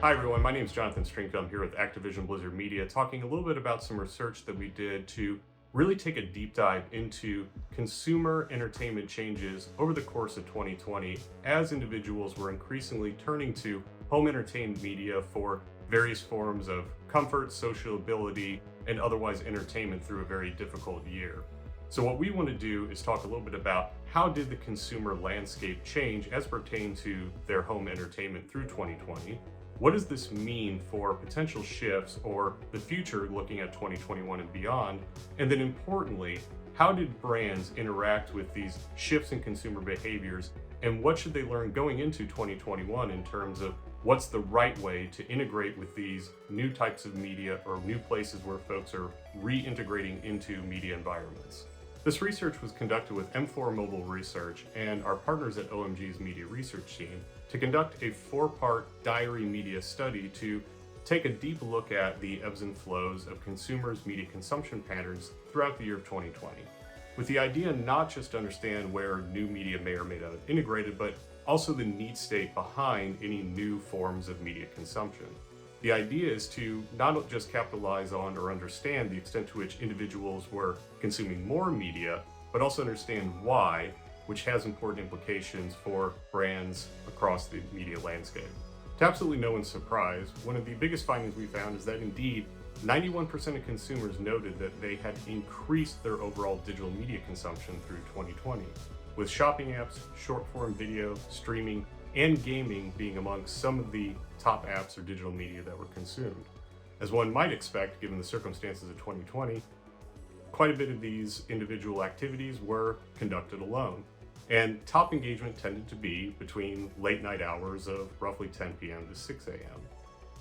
Hi everyone, my name is Jonathan Stringfield. I'm here with Activision Blizzard Media talking a little bit about some research that we did to really take a deep dive into consumer entertainment changes over the course of 2020 as individuals were increasingly turning to home entertainment media for various forms of comfort, sociability, and otherwise entertainment through a very difficult year. So what we want to do is talk a little bit about how did the consumer landscape change as pertained to their home entertainment through 2020. What does this mean for potential shifts or the future looking at 2021 and beyond? And then importantly, how did brands interact with these shifts in consumer behaviors and what should they learn going into 2021 in terms of what's the right way to integrate with these new types of media or new places where folks are reintegrating into media environments? This research was conducted with M4 Mobile Research and our partners at OMG's Media Research Team to conduct a 4-part diary media study to take a deep look at the ebbs and flows of consumers' media consumption patterns throughout the year of 2020, with the idea not just to understand where new media may or may not have integrated, but also the need state behind any new forms of media consumption. The idea is to not just capitalize on or understand the extent to which individuals were consuming more media, but also understand why, which has important implications for brands across the media landscape. To absolutely no one's surprise, one of the biggest findings we found is that indeed 91% of consumers noted that they had increased their overall digital media consumption through 2020, with shopping apps, short-form video, streaming, and gaming being amongst some of the top apps or digital media that were consumed. As one might expect, given the circumstances of 2020, quite a bit of these individual activities were conducted alone. And top engagement tended to be between late night hours of roughly 10 p.m. to 6 a.m.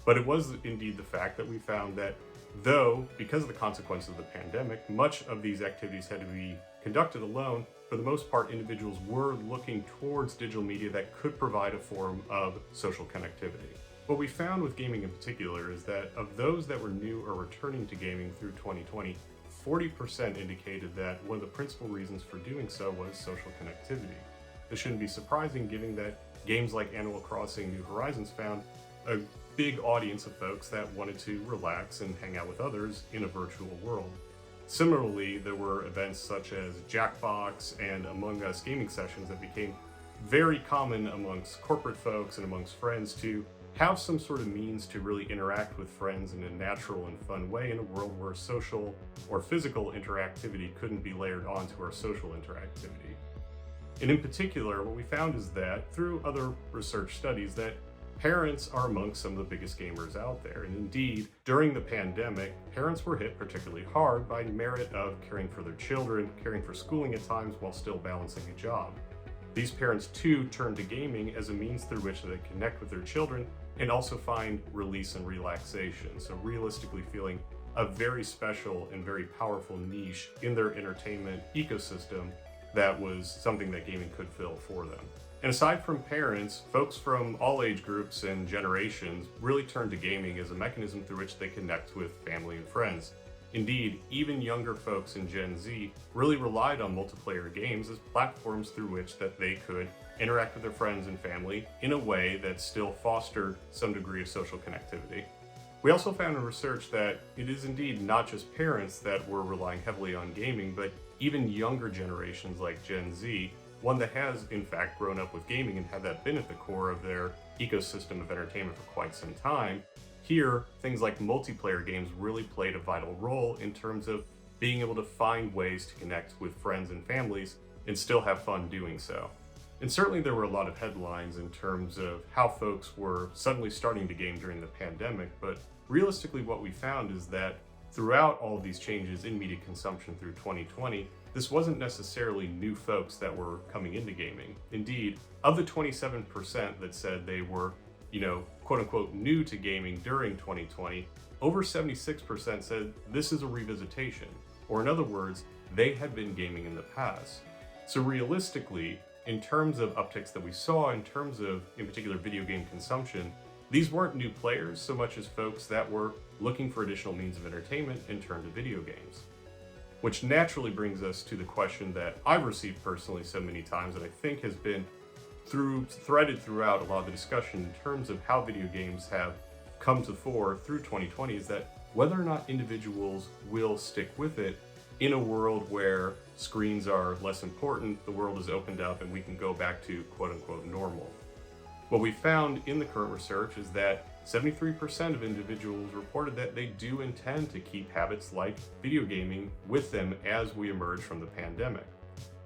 But it was indeed the fact that we found that though, because of the consequences of the pandemic, much of these activities had to be conducted alone, for the most part, individuals were looking towards digital media that could provide a form of social connectivity. What we found with gaming in particular is that of those that were new or returning to gaming through 2020, 40% indicated that one of the principal reasons for doing so was social connectivity. This shouldn't be surprising given that games like Animal Crossing New Horizons found a big audience of folks that wanted to relax and hang out with others in a virtual world. Similarly, there were events such as Jackbox and Among Us gaming sessions that became very common amongst corporate folks and amongst friends to have some sort of means to really interact with friends in a natural and fun way in a world where social or physical interactivity couldn't be layered onto our social interactivity. And in particular, what we found is that through other research studies that parents are amongst some of the biggest gamers out there. And indeed, during the pandemic, parents were hit particularly hard by merit of caring for their children, caring for schooling at times while still balancing a job. These parents too turned to gaming as a means through which they connect with their children and also find release and relaxation. So realistically feeling a very special and very powerful niche in their entertainment ecosystem that was something that gaming could fill for them. And aside from parents, folks from all age groups and generations really turned to gaming as a mechanism through which they connect with family and friends. Indeed, even younger folks in Gen Z really relied on multiplayer games as platforms through which that they could interact with their friends and family in a way that still fostered some degree of social connectivity. We also found in research that it is indeed not just parents that were relying heavily on gaming, but even younger generations like Gen Z, one that has in fact grown up with gaming and had that been at the core of their ecosystem of entertainment for quite some time. Here, things like multiplayer games really played a vital role in terms of being able to find ways to connect with friends and families and still have fun doing so. And certainly there were a lot of headlines in terms of how folks were suddenly starting to game during the pandemic, but realistically what we found is that throughout all of these changes in media consumption through 2020, this wasn't necessarily new folks that were coming into gaming. Indeed, of the 27% that said they were, quote unquote, new to gaming during 2020, over 76% said this is a revisitation, or in other words, they had been gaming in the past. So realistically, in terms of upticks that we saw, in terms of, in particular, video game consumption, these weren't new players so much as folks that were looking for additional means of entertainment and turned to video games. Which naturally brings us to the question that I've received personally so many times and I think has been threaded throughout a lot of the discussion in terms of how video games have come to the fore through 2020 is that whether or not individuals will stick with it in a world where screens are less important, the world is opened up and we can go back to quote unquote normal. What we found in the current research is that 73% of individuals reported that they do intend to keep habits like video gaming with them as we emerge from the pandemic.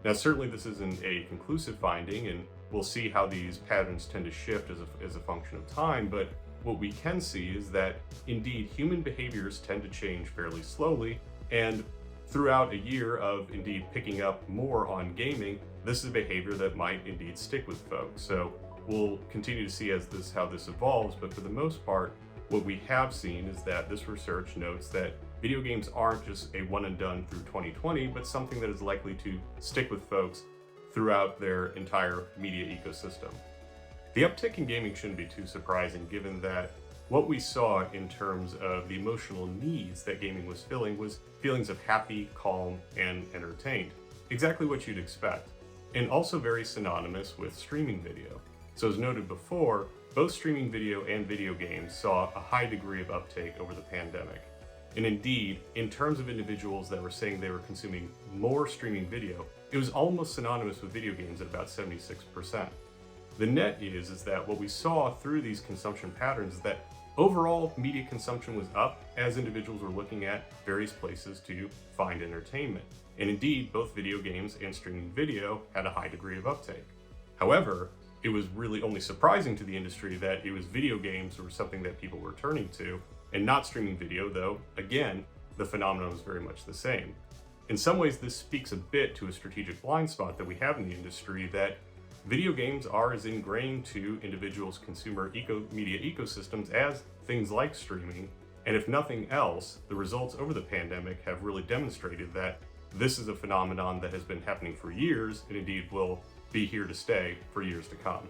Now, certainly this isn't a conclusive finding, and we'll see how these patterns tend to shift as a function of time, but what we can see is that indeed human behaviors tend to change fairly slowly, and throughout a year of indeed picking up more on gaming, this is a behavior that might indeed stick with folks. So we'll continue to see how this evolves, but for the most part, what we have seen is that this research notes that video games aren't just a one and done through 2020, but something that is likely to stick with folks throughout their entire media ecosystem. The uptick in gaming shouldn't be too surprising, given that what we saw in terms of the emotional needs that gaming was filling was feelings of happy, calm, and entertained. Exactly what you'd expect, and also very synonymous with streaming video. So as noted before, both streaming video and video games saw a high degree of uptake over the pandemic. And indeed, in terms of individuals that were saying they were consuming more streaming video, it was almost synonymous with video games at about 76%. The net is that what we saw through these consumption patterns is that overall media consumption was up as individuals were looking at various places to find entertainment. And indeed, both video games and streaming video had a high degree of uptake. However, it was really only surprising to the industry that it was video games were something that people were turning to, and not streaming video, though, again, the phenomenon was very much the same. In some ways, this speaks a bit to a strategic blind spot that we have in the industry, that video games are as ingrained to individuals' consumer media ecosystems as things like streaming, and if nothing else, the results over the pandemic have really demonstrated that this is a phenomenon that has been happening for years, and indeed will be here to stay for years to come.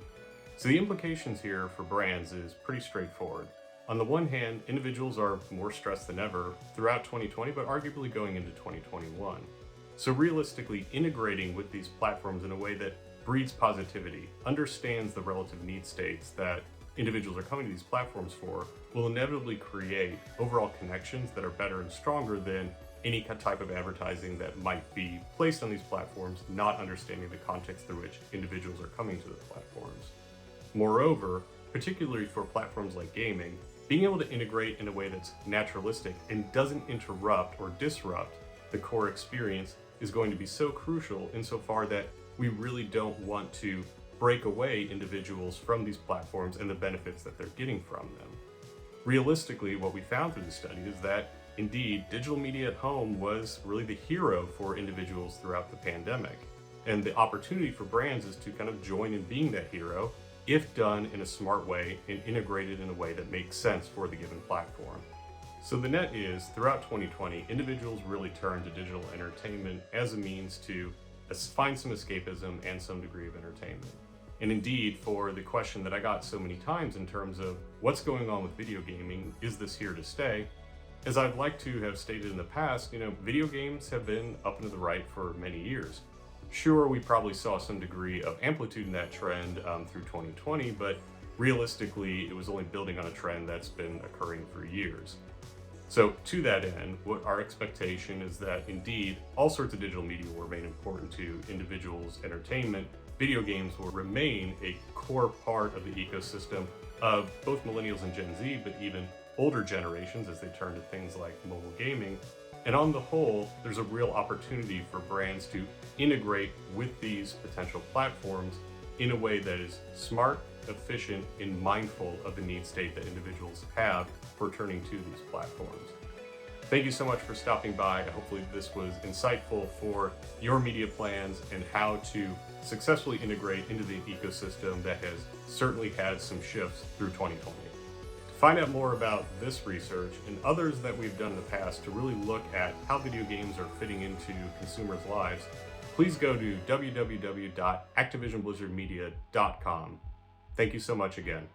So the implications here for brands is pretty straightforward. On the one hand, individuals are more stressed than ever throughout 2020, but arguably going into 2021. So realistically, integrating with these platforms in a way that breeds positivity, understands the relative need states that individuals are coming to these platforms for, will inevitably create overall connections that are better and stronger than any type of advertising that might be placed on these platforms, not understanding the context through which individuals are coming to the platforms. Moreover, particularly for platforms like gaming, being able to integrate in a way that's naturalistic and doesn't interrupt or disrupt the core experience is going to be so crucial insofar that we really don't want to break away individuals from these platforms and the benefits that they're getting from them. Realistically, what we found through the study is that indeed, digital media at home was really the hero for individuals throughout the pandemic. And the opportunity for brands is to kind of join in being that hero if done in a smart way and integrated in a way that makes sense for the given platform. So the net is, throughout 2020, individuals really turned to digital entertainment as a means to find some escapism and some degree of entertainment. And indeed, for the question that I got so many times in terms of what's going on with video gaming, is this here to stay? As I'd like to have stated in the past, video games have been up and to the right for many years. Sure, we probably saw some degree of amplitude in that trend through 2020, but realistically, it was only building on a trend that's been occurring for years. So to that end, what our expectation is that indeed, all sorts of digital media will remain important to individuals' entertainment. Video games will remain a core part of the ecosystem of both millennials and Gen Z, but even older generations as they turn to things like mobile gaming. And on the whole, there's a real opportunity for brands to integrate with these potential platforms in a way that is smart, efficient, and mindful of the need state that individuals have for turning to these platforms. Thank you so much for stopping by. Hopefully this was insightful for your media plans and how to successfully integrate into the ecosystem that has certainly had some shifts through 2020. Find out more about this research and others that we've done in the past to really look at how video games are fitting into consumers' lives, please go to www.activisionblizzardmedia.com. Thank you so much again.